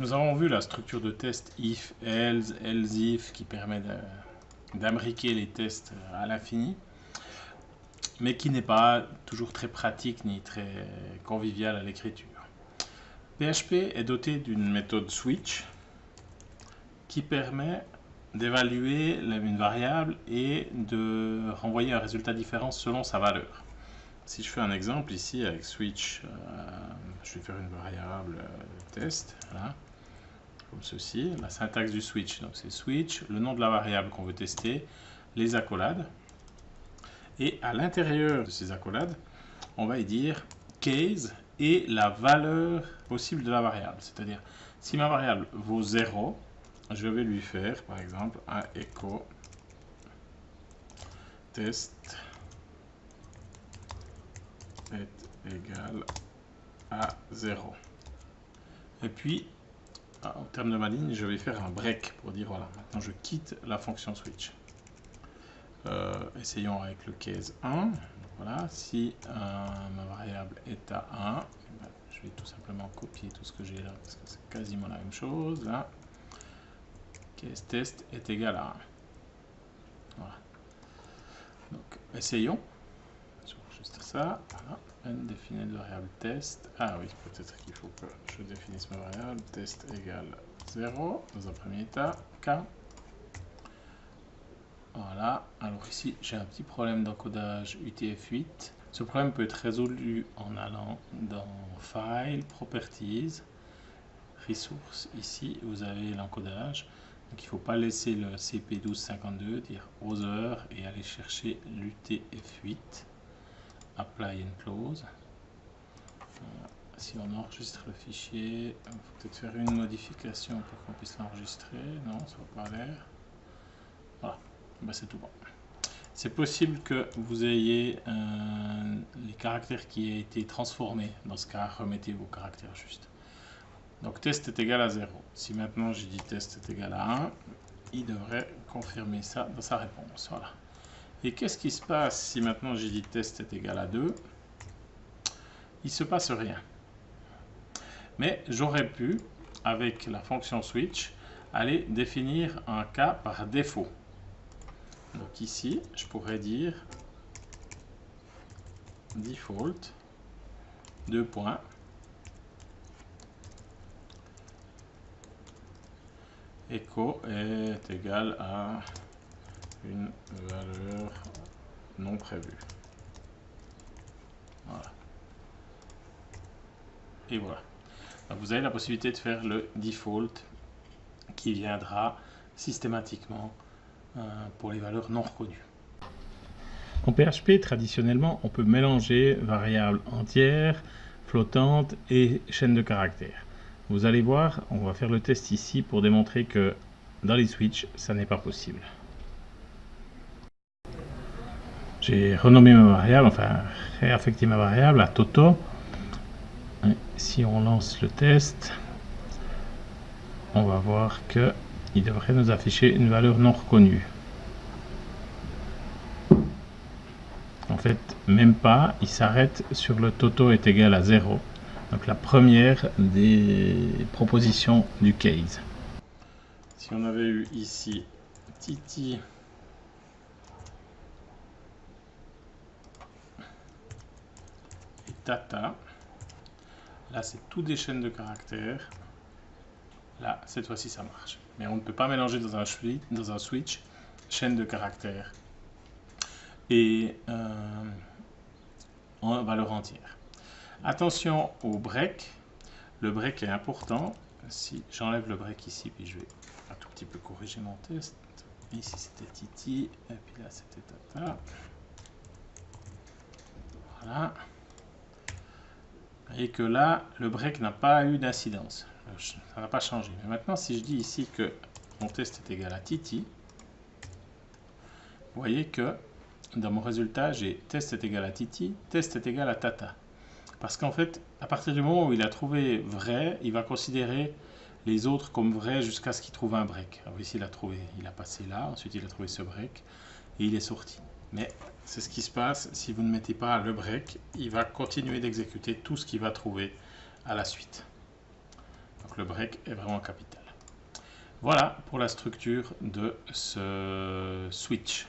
Nous avons vu la structure de test if, else, else if qui permet d'imbriquer les tests à l'infini, mais qui n'est pas toujours très pratique ni très convivial à l'écriture. PHP est doté d'une méthode switch qui permet d'évaluer une variable et de renvoyer un résultat différent selon sa valeur. Si je fais un exemple ici avec switch, je vais faire une variable test, là, comme ceci, la syntaxe du switch. Donc c'est switch, le nom de la variable qu'on veut tester, les accolades. Et à l'intérieur de ces accolades, on va y dire case et la valeur possible de la variable. C'est-à-dire, si ma variable vaut 0, je vais lui faire, par exemple, un echo test est égal à 0. Et puis, en termes de ma ligne, je vais faire un break pour dire, voilà, maintenant je quitte la fonction switch. Essayons avec le case 1. Voilà, si ma variable est à 1, ben, je vais tout simplement copier tout ce que j'ai là, parce que c'est quasiment la même chose. Là, case test est égal à 1. Voilà. Donc, essayons. Juste ça. Voilà. Définir de variable test. Ah oui, peut-être qu'il faut que je définisse ma variable. Test égale 0 dans un premier état. Cas. Voilà, alors ici j'ai un petit problème d'encodage UTF-8. Ce problème peut être résolu en allant dans File, Properties, Ressources. Ici vous avez l'encodage. Donc il ne faut pas laisser le CP1252, dire Other et aller chercher l'UTF-8. Apply and Close. Si on enregistre le fichier, il faut peut-être faire une modification pour qu'on puisse l'enregistrer. Non, ça ne va pas l'air. Voilà. Ben, c'est tout bon. C'est possible que vous ayez les caractères qui aient été transformés. Dans ce cas, remettez vos caractères justes. Donc test est égal à 0. Si maintenant j'ai dit test est égal à 1, il devrait confirmer ça dans sa réponse. Voilà. Et qu'est-ce qui se passe si maintenant j'ai dit test est égal à 2? Il ne se passe rien. Mais j'aurais pu, avec la fonction switch, aller définir un cas par défaut. Donc ici, je pourrais dire default, deux points, echo est égal à une valeur non prévue. Voilà. Et voilà. Donc vous avez la possibilité de faire le default qui viendra systématiquement pour les valeurs non reconnues. En PHP, traditionnellement, on peut mélanger variables entières, flottantes et chaînes de caractères. Vous allez voir, on va faire le test ici pour démontrer que dans les switches, ça n'est pas possible. J'ai renommé ma variable, enfin réaffecté ma variable à Toto. Si on lance le test, on va voir que il devrait nous afficher une valeur non reconnue. En fait, même pas, il s'arrête sur le Toto est égal à 0. Donc la première des propositions du case. Si on avait eu ici Titi et Tata, là c'est tout des chaînes de caractères. Là, cette fois-ci, ça marche. Mais on ne peut pas mélanger dans un switch chaîne de caractères et en valeur entière. Attention au break. Le break est important. Si j'enlève le break ici, puis je vais un tout petit peu corriger mon test. Ici, c'était Titi, et puis là, c'était Tata. Voilà. Et que là, le break n'a pas eu d'incidence. Ça n'a pas changé. Mais maintenant, si je dis ici que mon test est égal à Titi, vous voyez que dans mon résultat, j'ai test est égal à Titi, test est égal à Tata. Parce qu'en fait, à partir du moment où il a trouvé vrai, il va considérer les autres comme vrais jusqu'à ce qu'il trouve un break. Alors ici, il a passé là, ensuite il a trouvé ce break et il est sorti. Mais c'est ce qui se passe si vous ne mettez pas le break, il va continuer d'exécuter tout ce qu'il va trouver à la suite. Donc le break est vraiment capital. Voilà pour la structure de ce switch.